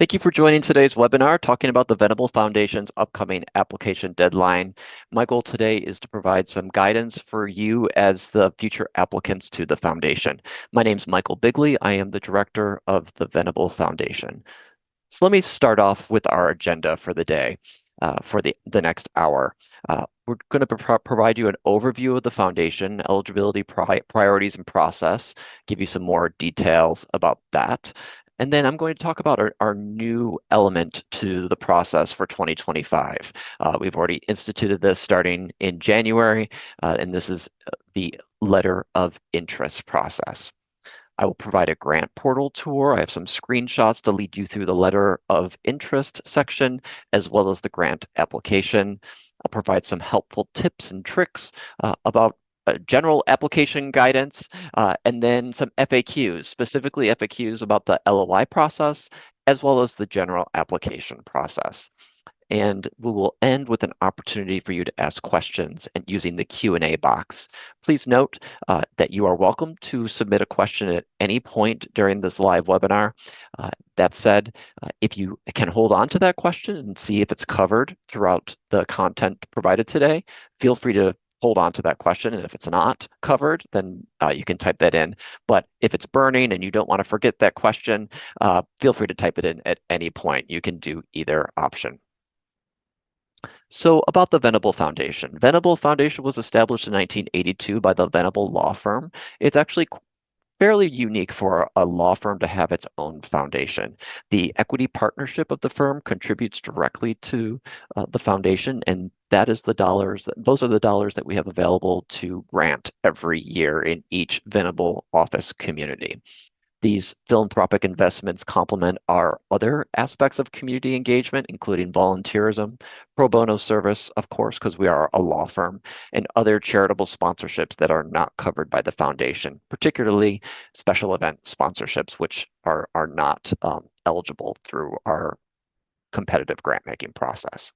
Thank you for joining today's webinar talking about the Venable Foundation's upcoming application deadline. My goal today is to provide some guidance for you as the future applicants to the foundation. My name is Michael Bigley. I am the director of the Venable Foundation. So let me start off with our agenda for the day, for the next hour. We're going to provide you an overview of the foundation, eligibility priorities and process, give you some more details about that. And then I'm going to talk about our new element to the process for 2025. We've already instituted this starting in January, and this is the letter of interest process. I will provide a grant portal tour. I have some screenshots to lead you through the letter of interest section, as well as the grant application. I'll provide some helpful tips and tricks about general application guidance, and then some FAQs, specifically FAQs about the LOI process, as well as the general application process. And we will end with an opportunity for you to ask questions and using the Q&A box. Please note that you are welcome to submit a question at any point during this live webinar. That said, if you can hold on to that question and see if it's covered throughout the content provided today, feel free to hold on to that question. And if it's not covered, then you can type that in. But if it's burning and you don't want to forget that question, feel free to type it in at any point. You can do either option. So about the Venable Foundation. Venable Foundation was established in 1982 by the Venable law firm. It's actually fairly unique for a law firm to have its own foundation. The equity partnership of the firm contributes directly to the foundation, and that is those are the dollars that we have available to grant every year in each Venable office community. These philanthropic investments complement our other aspects of community engagement, including volunteerism, pro bono service, of course, because we are a law firm, and other charitable sponsorships that are not covered by the foundation, particularly special event sponsorships, which are not eligible through our competitive grant-making process.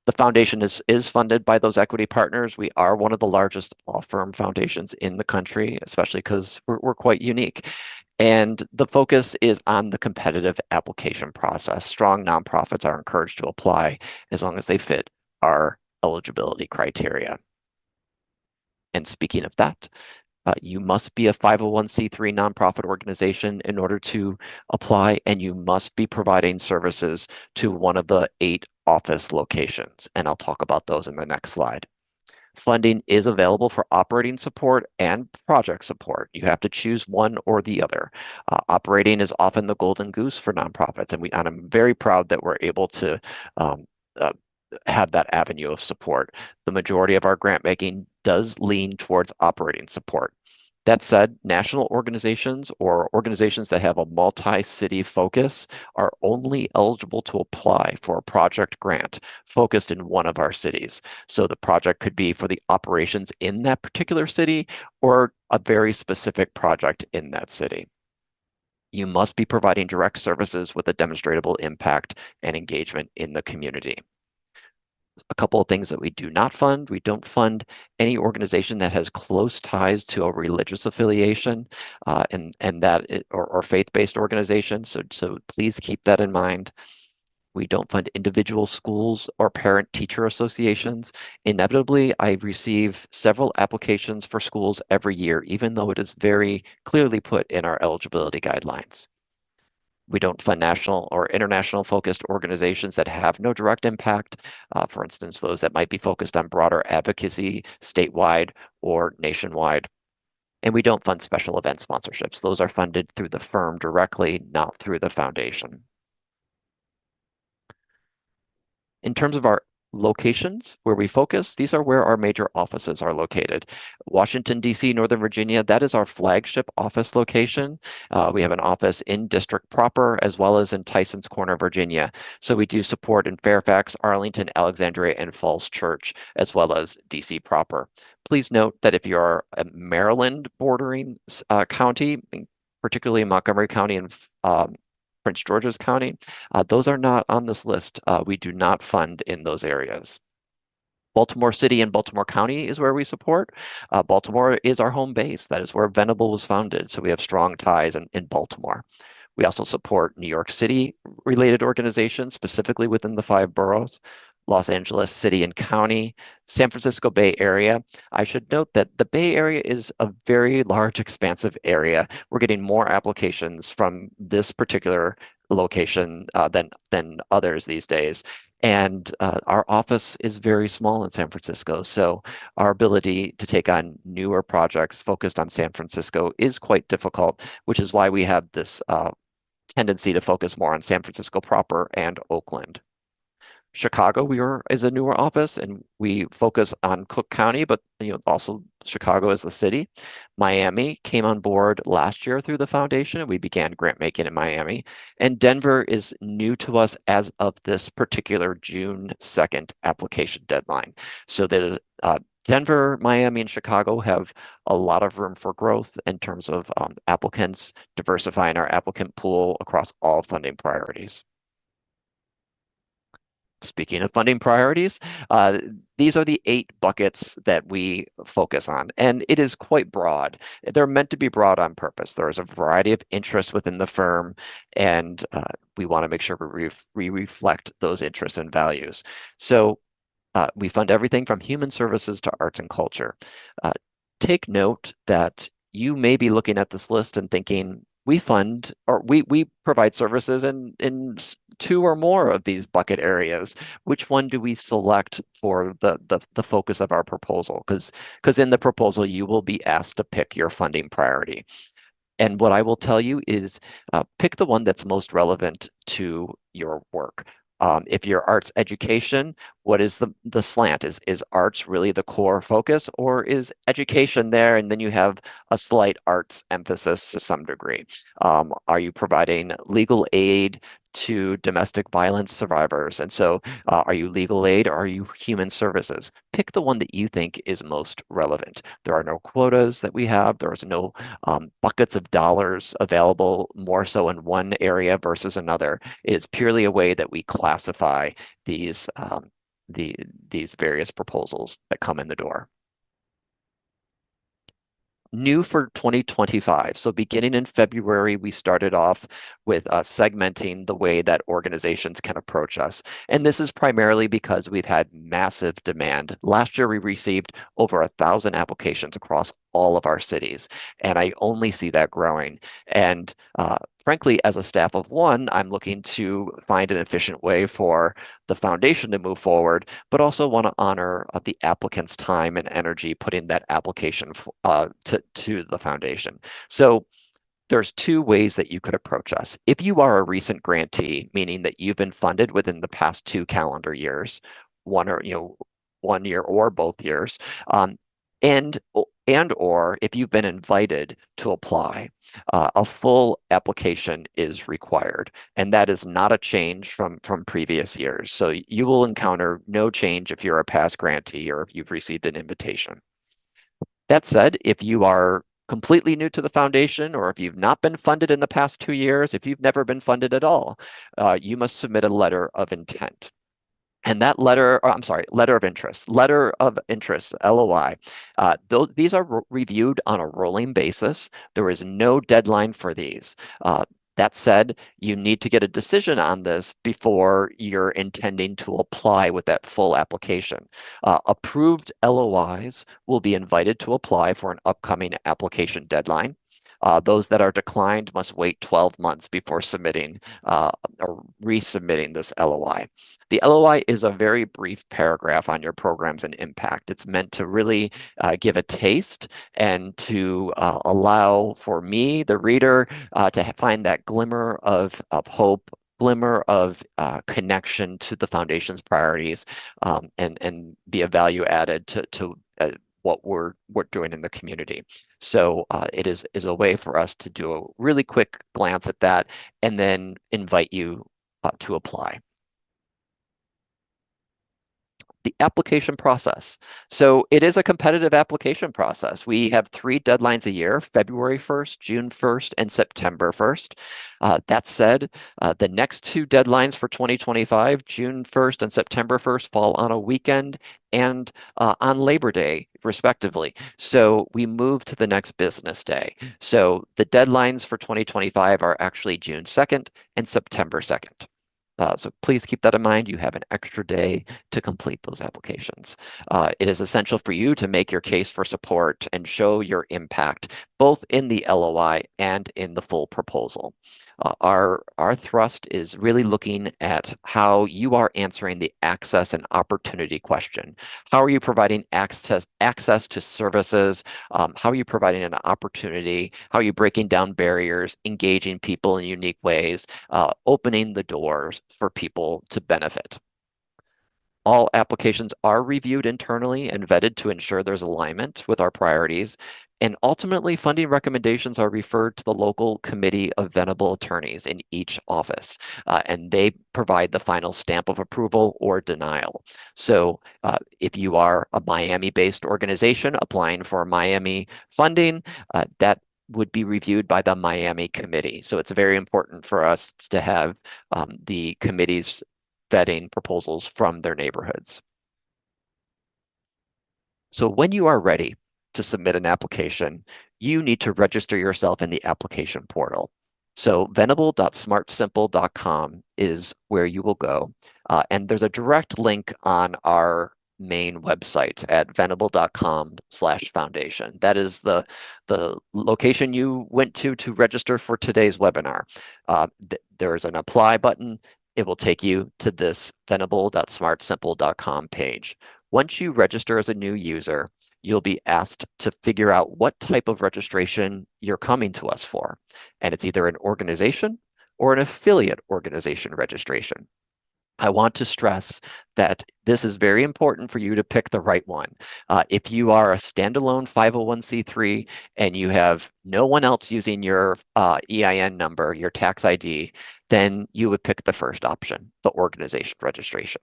The foundation is funded by those equity partners. We are one of the largest law firm foundations in the country, especially because we're quite unique. And the focus is on the competitive application process. Strong nonprofits are encouraged to apply as long as they fit our eligibility criteria. And speaking of that, you must be a 501c3 nonprofit organization in order to apply, and you must be providing services to one of the 8 office locations. And I'll talk about those in the next slide. Funding is available for operating support and project support. You have to choose one or the other. Operating is often the golden goose for nonprofits, and I'm very proud that we're able to have that avenue of support. The majority of our grant making does lean towards operating support. That said, national organizations or organizations that have a multi-city focus are only eligible to apply for a project grant focused in one of our cities. So the project could be for the operations in that particular city or a very specific project in that city. You must be providing direct services with a demonstrable impact and engagement in the community. A couple of things that we do not fund. We don't fund any organization that has close ties to a religious affiliation or faith-based organization. So please keep that in mind. We don't fund individual schools or parent-teacher associations. Inevitably, I receive several applications for schools every year, even though it is very clearly put in our eligibility guidelines. We don't fund national or international focused organizations that have no direct impact. For instance, those that might be focused on broader advocacy statewide or nationwide. And we don't fund special event sponsorships. Those are funded through the firm directly, not through the foundation. In terms of our locations where we focus, these are where our major offices are located. Washington, D.C., Northern Virginia, that is our flagship office location. We have an office in District proper as well as in Tysons Corner, Virginia. So we do support in Fairfax, Arlington, Alexandria, and Falls Church, as well as D.C. proper. Please note that if you're a Maryland bordering county, particularly in Montgomery County and Prince George's County, those are not on this list. We do not fund in those areas. Baltimore City and Baltimore County is where we support. Baltimore is our home base. That is where Venable was founded. So we have strong ties in Baltimore. We also support New York City related organizations, specifically within the five boroughs, Los Angeles City and County, San Francisco Bay Area. I should note that the Bay Area is a very large, expansive area. We're getting more applications from this particular location than others these days. And our office is very small in San Francisco. So our ability to take on newer projects focused on San Francisco is quite difficult, which is why we have this tendency to focus more on San Francisco proper and Oakland. Chicago, is a newer office, and we focus on Cook County, but also Chicago as the city. Miami came on board last year through the foundation, and we began grant making in Miami. And Denver is new to us as of this particular June 2nd application deadline. So that Denver, Miami, and Chicago have a lot of room for growth in terms of applicants, diversifying our applicant pool across all funding priorities. Speaking of funding priorities, uh, these are the 8 buckets that we focus on, and it is quite broad. They're meant to be broad on purpose. There is a variety of interests within the firm, and we want to make sure we reflect those interests and values. So we fund everything from human services to arts and culture. Uh, Take note that you may be looking at this list and thinking, we fund or we provide services in 2 or more of these bucket areas. Which one do we select for the focus of our proposal? Because in the proposal, you will be asked to pick your funding priority. And what I will tell you is pick the one that's most relevant to your work. If you're arts education, what is the slant? Is arts really the core focus, or is education there and then you have a slight arts emphasis to some degree? Are you providing legal aid to domestic violence survivors? And so are you legal aid or are you human services? Pick the one that you think is most relevant. There are no quotas that we have. There's no buckets of dollars available more so in one area versus another. It is purely a way that we classify these the these various proposals that come in the door. New for 2025. So beginning in February, we started off with segmenting the way that organizations can approach us. And this is primarily because we've had massive demand. Last year, we received over 1,000 applications across all of our cities, and I only see that growing. And frankly, as a staff of one, I'm looking to find an efficient way for the foundation to move forward, but also want to honor the applicant's time and energy putting that application to the foundation. So there's 2 ways that you could approach us. If you are a recent grantee, meaning that you've been funded within the past 2 calendar years, one year or both years, and or if you've been invited to apply, a full application is required, and that is not a change from previous years. So you will encounter no change if you're a past grantee or if you've received an invitation. That said, if you are completely new to the foundation, or if you've not been funded in the past 2 years, if you've never been funded at all, you must submit a letter of intent. And that letter, or I'm sorry, letter of interest, LOI, these are reviewed on a rolling basis. There is no deadline for these. That said, you need to get a decision on this before you're intending to apply with that full application. Approved LOIs will be invited to apply for an upcoming application deadline. Those that are declined must wait 12 months before submitting or resubmitting this LOI. The LOI is a very brief paragraph on your programs and impact. It's meant to really give a taste and to allow for me, the reader, to find that glimmer of hope, glimmer of connection to the foundation's priorities, and be a value added to what we're doing in the community. So it is a way for us to do a really quick glance at that and then invite you to apply. The application process. So it is a competitive application process. We have 3 deadlines a year: February 1st, June 1st, and September 1st. That said, the next 2 deadlines for 2025, June 1st and September 1st, fall on a weekend and on Labor Day, respectively. So we move to the next business day. So the deadlines for 2025 are actually June 2nd and September 2nd. So please keep that in mind. You have an extra day to complete those applications. It is essential for you to make your case for support and show your impact, both in the LOI and in the full proposal. Our thrust is really looking at how you are answering the access and opportunity question. How are you providing access to services? How are you providing an opportunity? How are you breaking down barriers, engaging people in unique ways, opening the doors for people to benefit? All applications are reviewed internally and vetted to ensure there's alignment with our priorities. And ultimately, funding recommendations are referred to the local committee of Venable attorneys in each office, and they provide the final stamp of approval or denial. So if you are a Miami-based organization applying for Miami funding, that would be reviewed by the Miami committee. So it's very important for us to have the committees vetting proposals from their neighborhoods. So when you are ready to submit an application, you need to register yourself in the application portal. So venable.smartsimple.com is where you will go. And there's a direct link on our main website at venable.com/foundation. That is the location you went to register for today's webinar. There's an apply button. It will take you to this venable.smartsimple.com page. Once you register as a new user, you'll be asked to figure out what type of registration you're coming to us for. And it's either an organization or an affiliate organization registration. I want to stress that this is very important for you to pick the right one. If you are a standalone 501c3 and you have no one else using your EIN number, your tax ID, then you would pick the first option, the organization registration.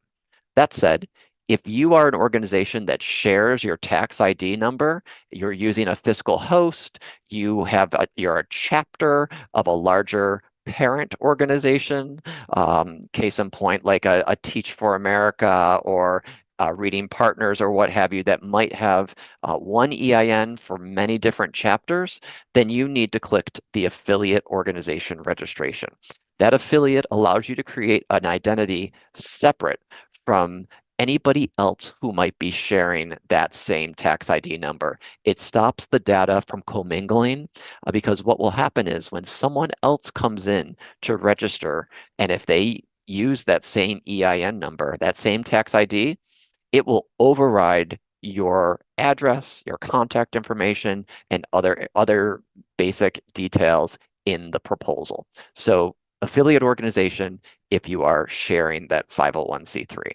That said, if you are an organization that shares your tax ID number, you're using a fiscal host, you're a chapter of a larger parent organization, case in point, like a Teach for America or Reading Partners or what have you, that might have one EIN for many different chapters, then you need to click the affiliate organization registration. That affiliate allows you to create an identity separate from anybody else who might be sharing that same tax ID number. It stops the data from commingling because what will happen is when someone else comes in to register, and if they use that same EIN number, that same tax ID, it will override your address, your contact information, and other basic details in the proposal. So affiliate organization if you are sharing that 501c3.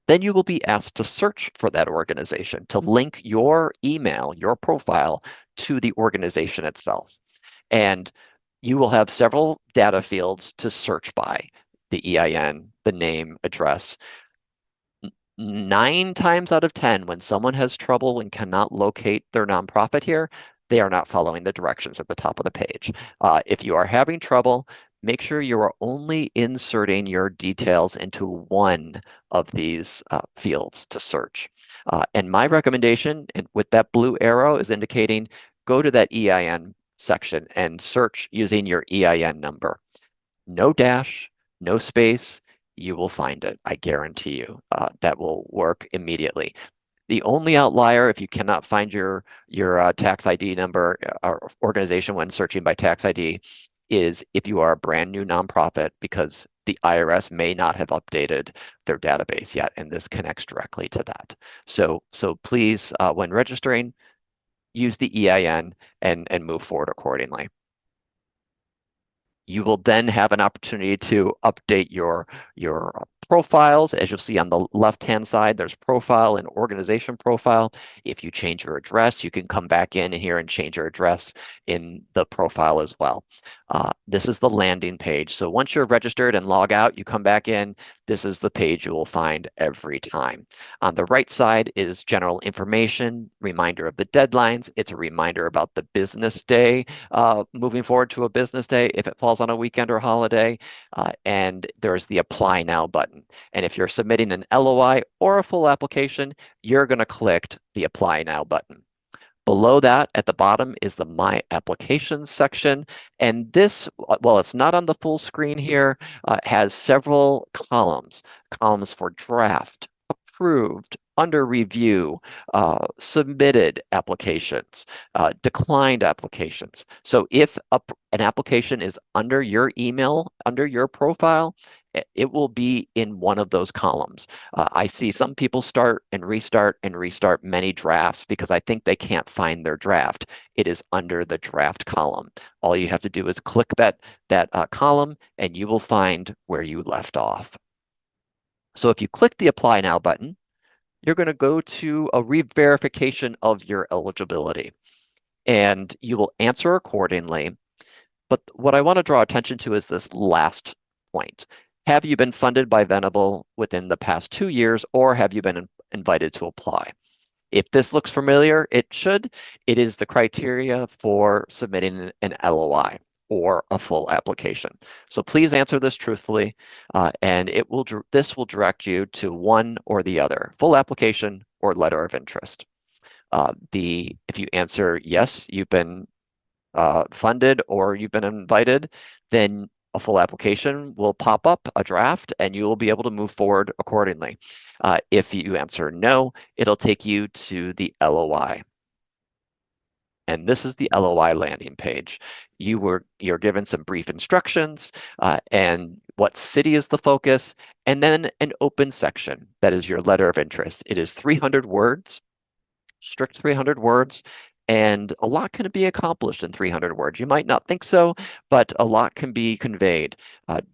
Then you will be asked to search for that organization, to link your email, your profile to the organization itself. And you will have several data fields to search by: the EIN, the name, address. 9 times out of 10, when someone has trouble and cannot locate their nonprofit here, they are not following the directions at the top of the page. If you are having trouble, make sure you are only inserting your details into one of these fields to search. And my recommendation, and with that blue arrow, is indicating go to that EIN section and search using your EIN number. No dash, no space, you will find it. I guarantee you that will work immediately. The only outlier, if you cannot find your tax ID number or organization when searching by tax ID, is if you are a brand new nonprofit, because the IRS may not have updated their database yet, and this connects directly to that. So please, when registering, use the EIN and move forward accordingly. You will then have an opportunity to update your profiles, as you'll see on the left-hand side, there's profile and organization profile. If you change your address, you can come back in here and change your address in the profile as well. This is the landing page. So once you're registered and log out, you come back in, this is the page you will find every time. On the right side is general information, reminder of the deadlines. It's a reminder about the business day, moving forward to a business day if it falls on a weekend or holiday. And there's the Apply Now button. And if you're submitting an LOI or a full application, you're going to click the Apply Now button. Below that, at the bottom, is the My Applications section. And this, while it's not on the full screen here, has several columns. Columns for draft, approved, under review, submitted applications, declined applications. So if an application is under your email, under your profile, it will be in one of those columns. I see some people start and restart many drafts because I think they can't find their draft. It is under the draft column. All you have to do is click that column and you will find where you left off. So if you click the Apply Now button, you're going to go to a re-verification of your eligibility and you will answer accordingly. But what I want to draw attention to is this last point. Have you been funded by Venable within the past 2 years, or have you been invited to apply? If this looks familiar, it should. It is the criteria for submitting an LOI or a full application. So please answer this truthfully, and this will direct you to one or the other, full application or letter of interest. If you answer yes, you've been funded or you've been invited, then a full application will pop up, a draft, and you will be able to move forward accordingly. If you answer no, it'll take you to the LOI. And this is the LOI landing page. You're given some brief instructions and what city is the focus, and then an open section that is your letter of interest. It is 300 words, strict 300 words, and a lot can be accomplished in 300 words. You might not think so, but a lot can be conveyed.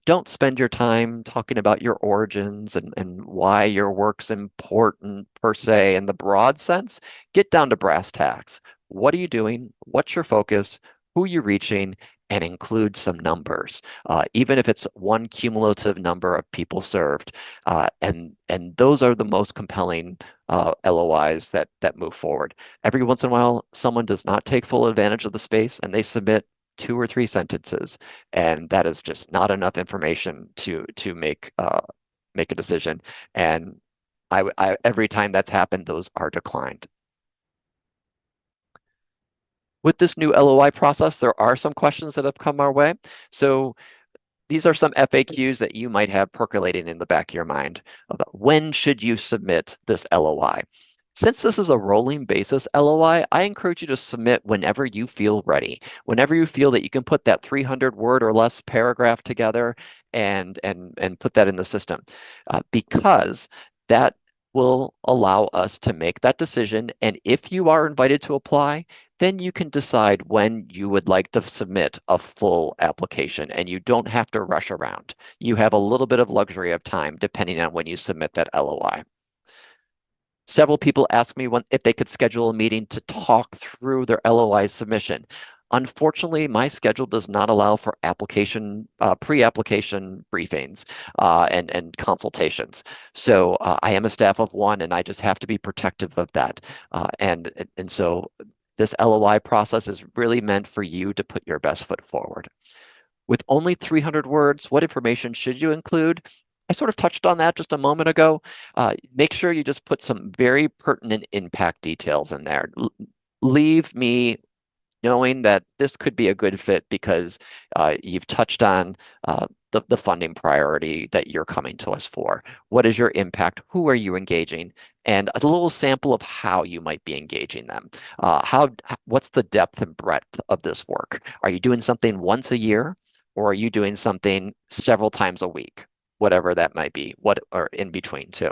Don't spend your time talking about your origins and why your work's important per se in the broad sense. Get down to brass tacks. What are you doing? What's your focus? Who are you reaching? And include some numbers, even if it's one cumulative number of people served. And those are the most compelling LOIs that move forward. Every once in a while, someone does not take full advantage of the space and they submit 2 or 3 sentences, and that is just not enough information to make a decision. And every time that's happened, those are declined. With this new LOI process, there are some questions that have come our way. So these are some FAQs that you might have percolating in the back of your mind about when should you submit this LOI. Since this is a rolling basis LOI, I encourage you to submit whenever you feel ready, whenever you feel that you can put that 300 word or less paragraph together and put that in the system, because that will allow us to make that decision. And if you are invited to apply, then you can decide when you would like to submit a full application and you don't have to rush around. You have a little bit of luxury of time depending on when you submit that LOI. Several people asked me if they could schedule a meeting to talk through their LOI submission. Unfortunately, my schedule does not allow for pre-application briefings and consultations. So I am a staff of one, and I just have to be protective of that. And so this LOI process is really meant for you to put your best foot forward. With only 300 words, what information should you include? I sort of touched on that just a moment ago. Make sure you just put some very pertinent impact details in there. Leave me knowing that this could be a good fit because you've touched on the funding priority that you're coming to us for. What is your impact? Who are you engaging? And a little sample of how you might be engaging them. What's the depth and breadth of this work? Are you doing something once a year, or are you doing something several times a week? Whatever that might be, or in between too.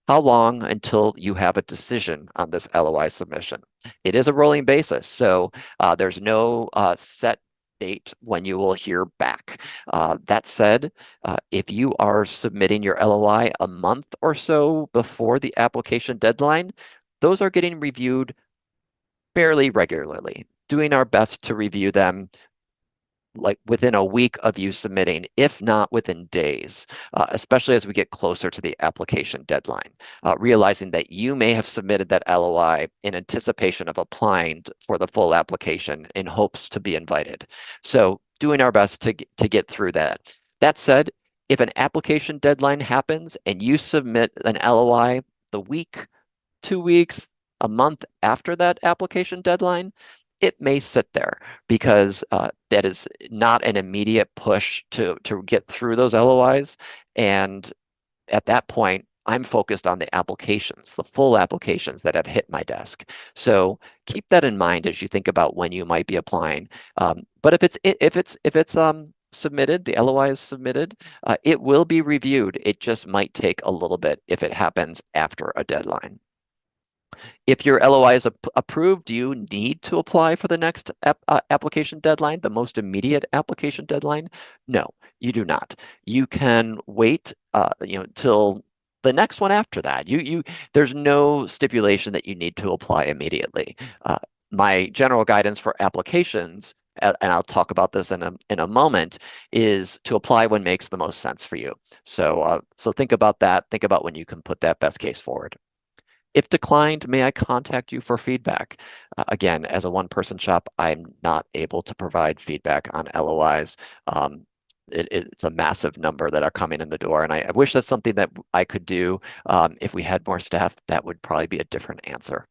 How long until you have a decision on this LOI submission? It is a rolling basis, so there's no set date when you will hear back. That said, if you are submitting your LOI a month or so before the application deadline, those are getting reviewed fairly regularly, doing our best to review them like within a week of you submitting, if not within days, especially as we get closer to the application deadline, realizing that you may have submitted that LOI in anticipation of applying for the full application in hopes to be invited. So doing our best to get through that. That said, if an application deadline happens and you submit an LOI the week, 2 weeks, a month after that application deadline, it may sit there because that is not an immediate push to get through those LOIs. And at that point, I'm focused on the applications, the full applications that have hit my desk. So keep that in mind as you think about when you might be applying. But if it's submitted, the LOI is submitted, it will be reviewed. It just might take a little bit if it happens after a deadline. If your LOI is approved, do you need to apply for the next application deadline, the most immediate application deadline? No, you do not. You can wait, till the next one after that. There's no stipulation that you need to apply immediately. My general guidance for applications, and I'll talk about this in a moment, is to apply when makes the most sense for you. So think about that. Think about when you can put that best case forward. If declined, may I contact you for feedback? Again, as a one-person shop, I'm not able to provide feedback on LOIs. It's a massive number that are coming in the door, and I wish that's something that I could do. If we had more staff, that would probably be a different answer.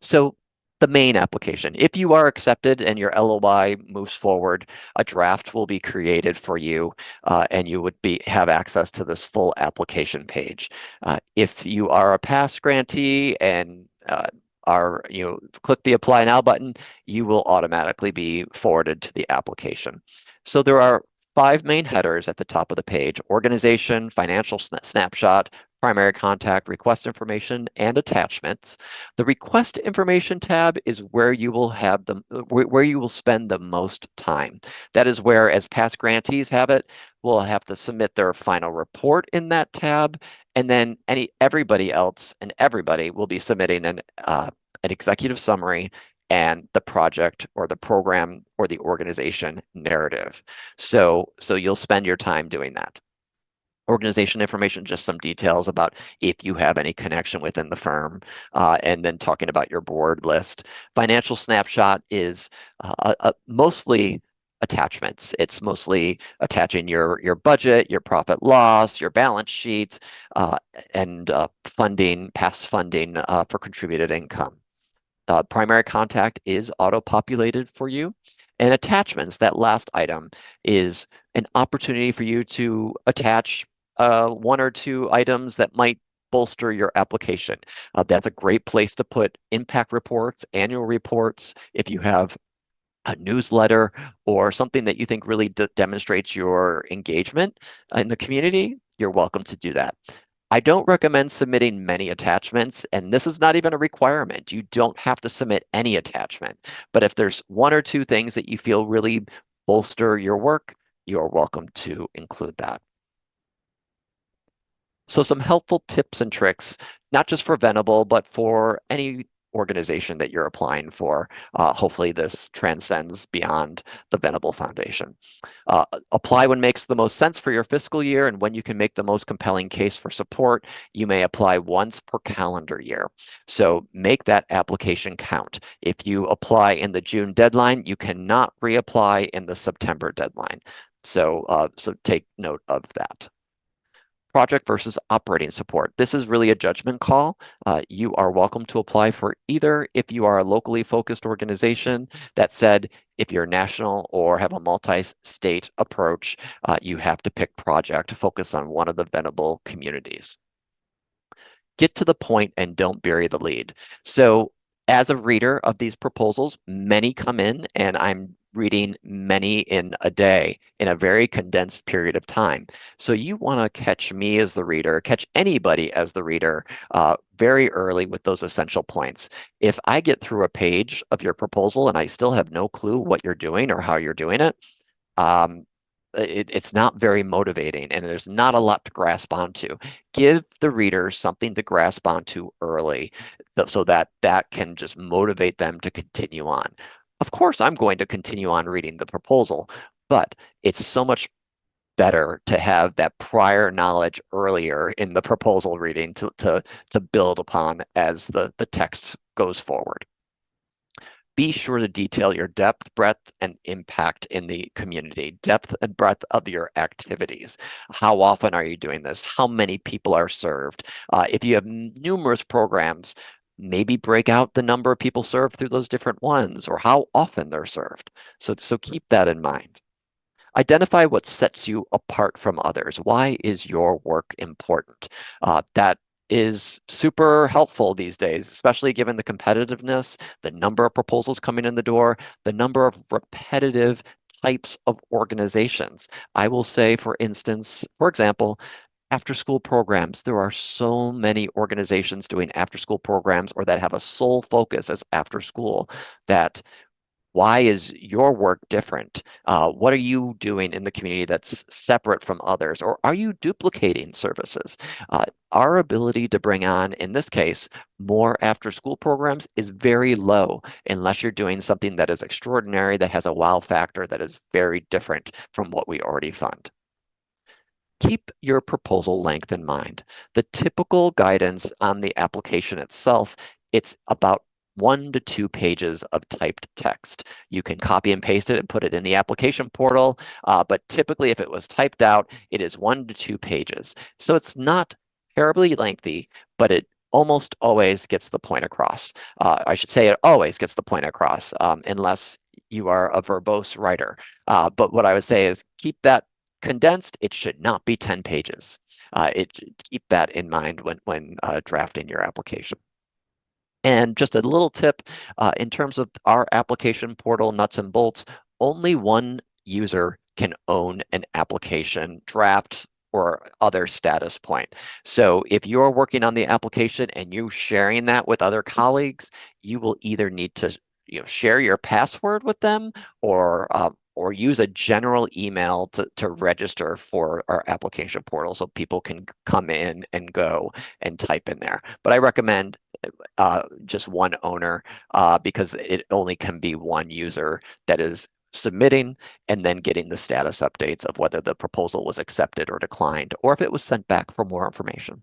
So the main application, if you are accepted and your LOI moves forward, a draft will be created for you, and you would have access to this full application page. If you are a pass grantee and click the Apply Now button, you will automatically be forwarded to the application. So there are 5 main headers at the top of the page: organization, financial snapshot, primary contact, request information, and attachments. The request information tab is where you will where you will spend the most time. That is where, as past grantees have it, will have to submit their final report in that tab, and then everybody else and everybody will be submitting an executive summary and the project or the program or the organization narrative. So you'll spend your time doing that. Organization information, just some details about if you have any connection within the firm, and then talking about your board list. Financial snapshot is mostly attachments. It's mostly attaching your budget, your profit loss, your balance sheet, and past funding for contributed income. Primary contact is auto-populated for you. And attachments, that last item, is an opportunity for you to attach 1 or 2 items that might bolster your application. That's a great place to put impact reports, annual reports. If you have a newsletter or something that you think really demonstrates your engagement in the community, you're welcome to do that. I don't recommend submitting many attachments, and this is not even a requirement. You don't have to submit any attachment, but if there's 1 or 2 things that you feel really bolster your work, you're welcome to include that. So some helpful tips and tricks, not just for Venable, but for any organization that you're applying for. Hopefully this transcends beyond the Venable Foundation. Apply when makes the most sense for your fiscal year and when you can make the most compelling case for support. You may apply once per calendar year. So make that application count. If you apply in the June deadline, you cannot reapply in the September deadline. So take note of that. Project versus operating support. This is really a judgment call. You are welcome to apply for either if you are a locally focused organization. That said, if you're national or have a multi-state approach, you have to pick project to focus on one of the Venable communities. Get to the point and don't bury the lead. So as a reader of these proposals, many come in and I'm reading many in a day in a very condensed period of time. So you want to catch me as the reader, catch anybody as the reader very early with those essential points. If I get through a page of your proposal and I still have no clue what you're doing or how you're doing it, um, it's not very motivating and there's not a lot to grasp onto. Give the reader something to grasp onto early so that that can just motivate them to continue on. Of course, I'm going to continue on reading the proposal, but it's so much better to have that prior knowledge earlier in the proposal reading to build upon as the text goes forward. Be sure to detail your depth, breadth, and impact in the community, depth and breadth of your activities. How often are you doing this? How many people are served? If you have numerous programs, maybe break out the number of people served through those different ones or how often they're served. So keep that in mind. Identify what sets you apart from others. Why is your work important? That is super helpful these days, especially given the competitiveness, the number of proposals coming in the door, the number of repetitive types of organizations. I will say, for instance, for example, after school programs. There are so many organizations doing after school programs or that have a sole focus as after school that why is your work different? What are you doing in the community that's separate from others? Or are you duplicating services? Our ability to bring on, in this case, more after school programs is very low unless you're doing something that is extraordinary, that has a wow factor that is very different from what we already fund. Keep your proposal length in mind. The typical guidance on the application itself, it's about 1 to 2 pages of typed text. You can copy and paste it and put it in the application portal, but typically if it was typed out, it is 1 to 2 pages. So it's not terribly lengthy, but it almost always gets the point across. I should say it always gets the point across, unless you are a verbose writer. But what I would say is keep that condensed. It should not be 10 pages. Keep that in mind when drafting your application. And just a little tip, in terms of our application portal nuts and bolts, only one user can own an application draft or other status point. So if you're working on the application and you're sharing that with other colleagues, you will either need to share your password with them or use a general email to register for our application portal so people can come in and go and type in there. But I recommend just one owner because it only can be one user that is submitting and then getting the status updates of whether the proposal was accepted or declined, or if it was sent back for more information.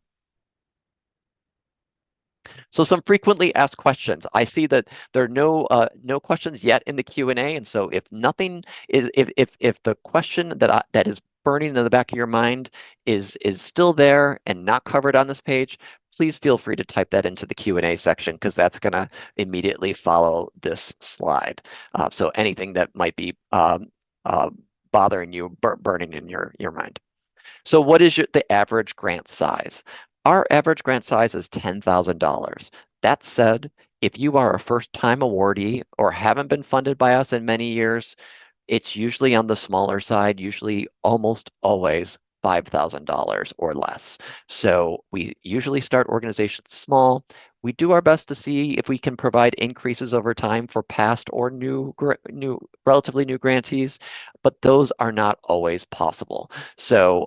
So some frequently asked questions. I see that there are no questions yet in the Q&A, and so if nothing is if the question that is burning in the back of your mind is still there and not covered on this page, please feel free to type that into the Q&A section because that's going to immediately follow this slide. So anything that might be bothering you, burning in your mind. So what is the average grant size? Our average grant size is $10,000. That said, if you are a first-time awardee or haven't been funded by us in many years, it's usually on the smaller side, usually almost always $5,000 or less. So we usually start organizations small. We do our best to see if we can provide increases over time for past or relatively new grantees, but those are not always possible. So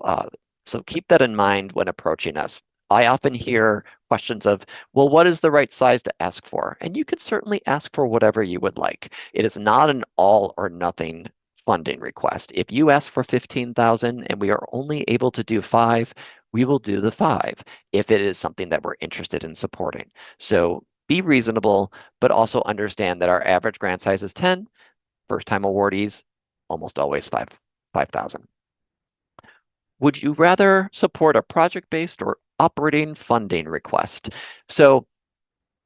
keep that in mind when approaching us. I often hear questions of, well, what is the right size to ask for? And you could certainly ask for whatever you would like. It is not an all or nothing funding request. If you ask for 15,000 and we are only able to do 5, we will do the 5 if it is something that we're interested in supporting. So be reasonable, but also understand that our average grant size is 10. First-time awardees, almost always 5,000. Would you rather support a project-based or operating funding request? So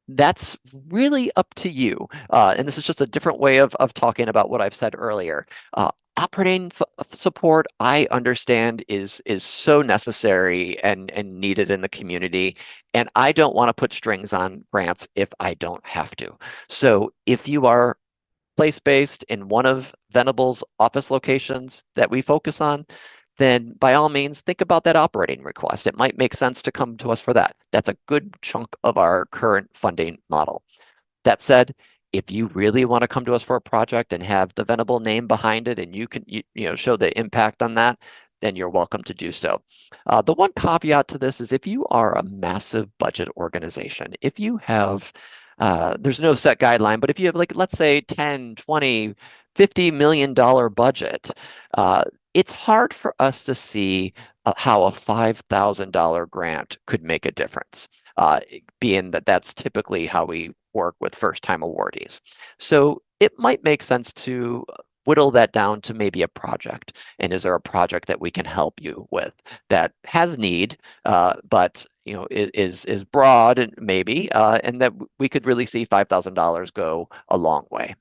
that's really up to you. And this is just a different way of talking about what I've said earlier. Operating support, I understand, is so necessary and needed in the community. And I don't want to put strings on grants if I don't have to. So if you are place-based in one of Venable's office locations that we focus on, then by all means, think about that operating request. It might make sense to come to us for that. That's a good chunk of our current funding model. That said, if you really want to come to us for a project and have the Venable name behind it and you can show the impact on that, then you're welcome to do so. The one caveat to this is if you are a massive budget organization, if you have, there's no set guideline, but if you have like, let's say 10, 20, $50 million budget, uh, it's hard for us to see how a $5,000 grant could make a difference, being that that's typically how we work with first-time awardees. So it might make sense to whittle that down to maybe a project. And is there a project that we can help you with that has need, but is broad and maybe, and that we could really see $5,000 go a long way.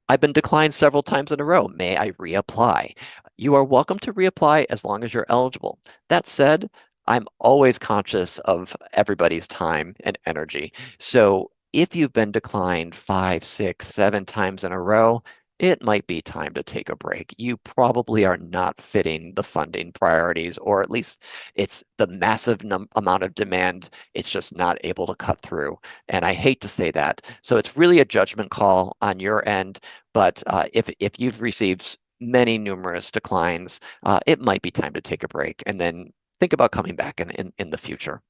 I've been declined several times in a row. May I reapply? You are welcome to reapply as long as you're eligible. That said, I'm always conscious of everybody's time and energy. So if you've been declined 5, 6, 7 times in a row, it might be time to take a break. You probably are not fitting the funding priorities, or at least it's the massive amount of demand. It's just not able to cut through. And I hate to say that. So it's really a judgment call on your end. But if you've received many numerous declines, it might be time to take a break and then think about coming back in the future.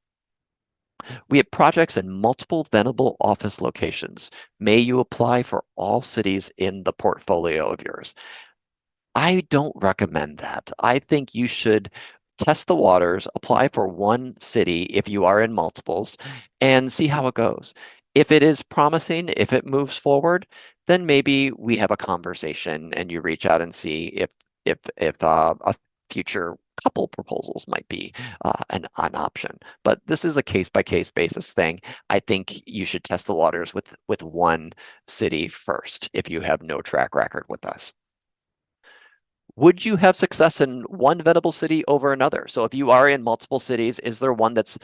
We have projects in multiple Venable office locations. May you apply for all cities in the portfolio of yours? I don't recommend that. I think you should test the waters, apply for one city if you are in multiples, and see how it goes. If it is promising, if it moves forward, then maybe we have a conversation and you reach out and see if a future couple proposals might be an option. But this is a case-by-case basis thing. I think you should test the waters with one city first if you have no track record with us. Would you have success in one Venable city over another? So if you are in multiple cities, is there one that's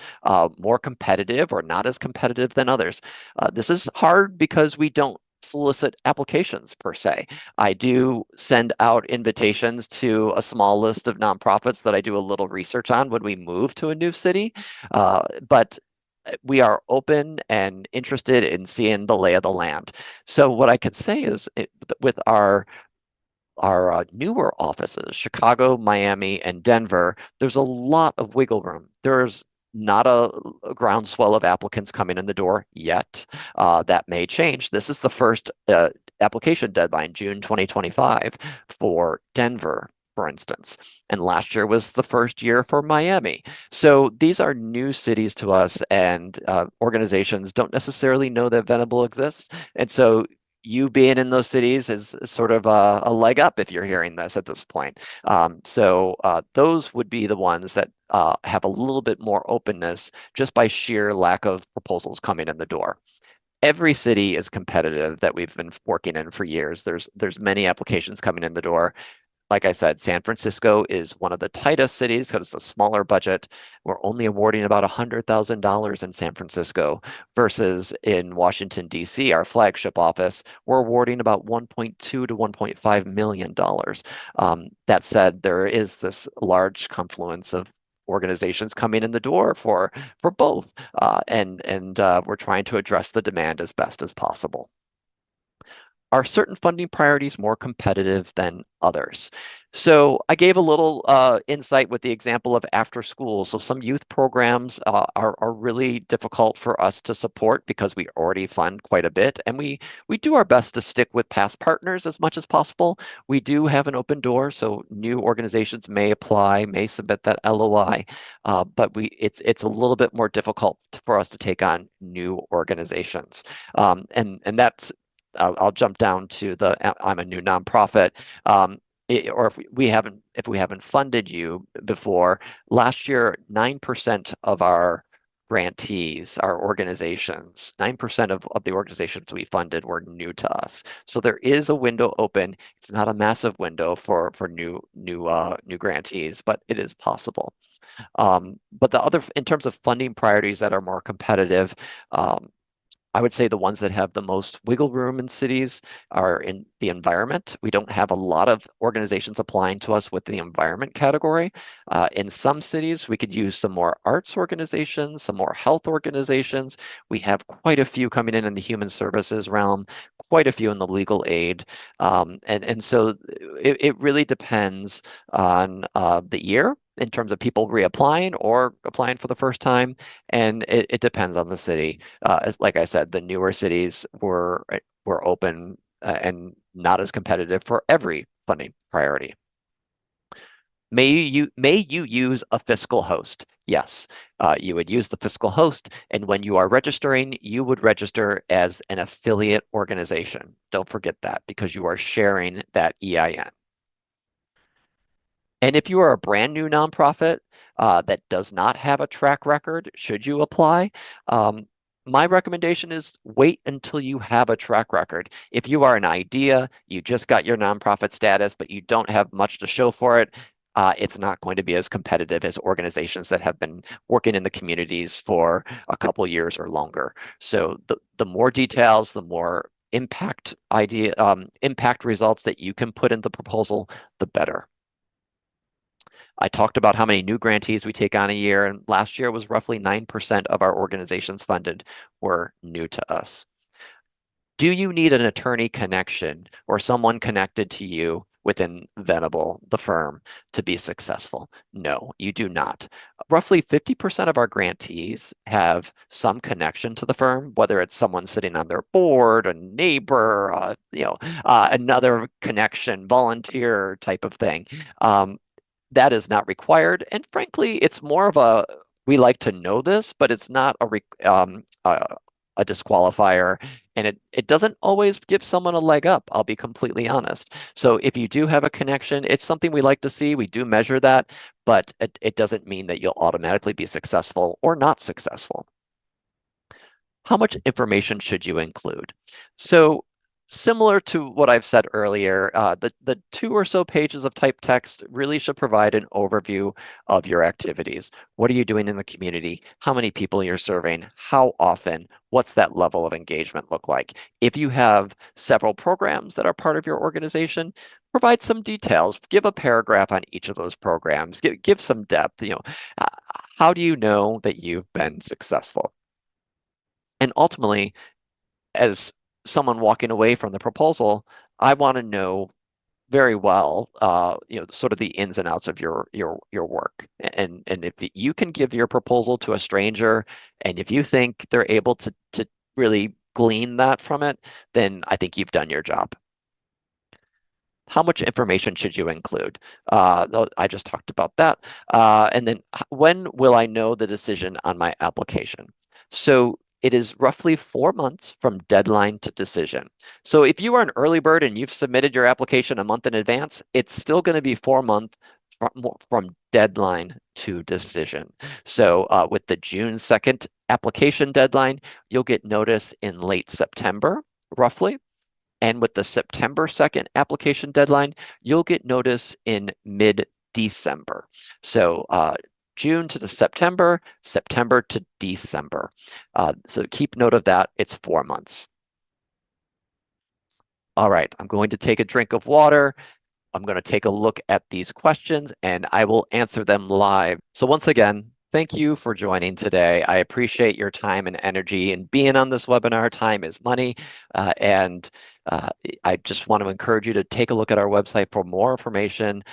more competitive or not as competitive than others? This is hard because we don't solicit applications per se. I do send out invitations to a small list of nonprofits that I do a little research on when we move to a new city, but we are open and interested in seeing the lay of the land. So what I could say is with our newer offices, Chicago, Miami, and Denver, there's a lot of wiggle room. There's not a groundswell of applicants coming in the door yet. That may change. This is the first application deadline, June 2025, for Denver, for instance. And last year was the first year for Miami. So these are new cities to us, and organizations don't necessarily know that Venable exists. And so you being in those cities is sort of a leg up if you're hearing this at this point. So those would be the ones that have a little bit more openness just by sheer lack of proposals coming in the door. Every city is competitive that we've been working in for years. There's many applications coming in the door. Like I said, San Francisco is one of the tightest cities because it's a smaller budget. We're only awarding about $100,000 in San Francisco versus in Washington, D.C., our flagship office, we're awarding about $1.2 to $1.5 million. That said, there is this large confluence of organizations coming in the door for both, and we're trying to address the demand as best as possible. Are certain funding priorities more competitive than others? So I gave a little insight with the example of after school. So some youth programs are really difficult for us to support because we already fund quite a bit, and we do our best to stick with past partners as much as possible. We do have an open door, so new organizations may apply, may submit that LOI, but it's a little bit more difficult for us to take on new organizations, and that's I'll jump down to I'm a new nonprofit. Or if we haven't funded you before, last year 9% of our grantees, our organizations, 9% of the organizations we funded were new to us. So there is a window open. It's not a massive window for new grantees, but it is possible. But in terms of funding priorities that are more competitive, um, I would say the ones that have the most wiggle room in cities are in the environment. We don't have a lot of organizations applying to us with the environment category. In some cities, we could use some more arts organizations, some more health organizations. We have quite a few coming in the human services realm, quite a few in the legal aid. And so it really depends on the year in terms of people reapplying or applying for the first time, and it depends on the city. Like I said, the newer cities were open and not as competitive for every funding priority. May you use a fiscal host? Yes, you would use the fiscal host, and when you are registering, you would register as an affiliate organization. Don't forget that because you are sharing that EIN. And if you are a brand new nonprofit that does not have a track record, should you apply? Um, my recommendation is wait until you have a track record. If you are an idea, you just got your nonprofit status, but you don't have much to show for it, it's not going to be as competitive as organizations that have been working in the communities for a couple years or longer. So the more details, the more impact results that you can put in the proposal, the better. I talked about how many new grantees we take on a year, and last year was roughly 9% of our organizations funded were new to us. Do you need an attorney connection or someone connected to you within Venable, the firm, to be successful? No, you do not. Roughly 50% of our grantees have some connection to the firm, whether it's someone sitting on their board, a neighbor, another connection, volunteer type of thing. That is not required. And frankly, it's more of we like to know this, but it's not a disqualifier. And it doesn't always give someone a leg up, I'll be completely honest. So if you do have a connection, it's something we like to see. We do measure that, but it doesn't mean that you'll automatically be successful or not successful. How much information should you include? So similar to what I've said earlier, the 2 or so pages of typed text really should provide an overview of your activities. What are you doing in the community? How many people you're serving? How often? What's that level of engagement look like? If you have several programs that are part of your organization, provide some details. Give a paragraph on each of those programs. Give some depth. Uh, how do you know that you've been successful? And ultimately, as someone walking away from the proposal, I want to know very well, sort of the ins and outs of your work. And if you can give your proposal to a stranger, and if you think they're able to really glean that from it, then I think you've done your job. How much information should you include? I just talked about that. And then when will I know the decision on my application? So it is roughly 4 months from deadline to decision. So if you are an early bird and you've submitted your application a month in advance, it's still going to be 4 months from deadline to decision. So with the June 2nd application deadline, you'll get notice in late September, roughly. And with the September 2nd application deadline, you'll get notice in mid-December. So June to the September, September to December. So keep note of that. It's 4 months. All right, I'm going to take a drink of water. I'm going to take a look at these questions and I will answer them live. So once again, thank you for joining today. I appreciate your time and energy in being on this webinar. Time is money. And I just want to encourage you to take a look at our website for more information.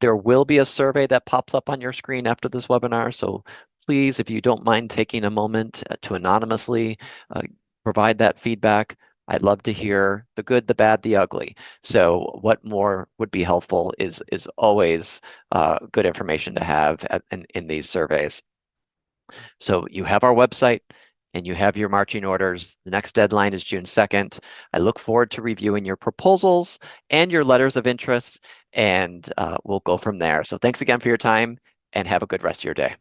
There will be a survey that pops up on your screen after this webinar. So please, if you don't mind taking a moment to anonymously provide that feedback. I'd love to hear the good, the bad, the ugly. So what more would be helpful is always good information to have in these surveys. So you have our website and you have your marching orders. The next deadline is June 2nd. I look forward to reviewing your proposals and your letters of interest, and we'll go from there. So thanks again for your time and have a good rest of your day.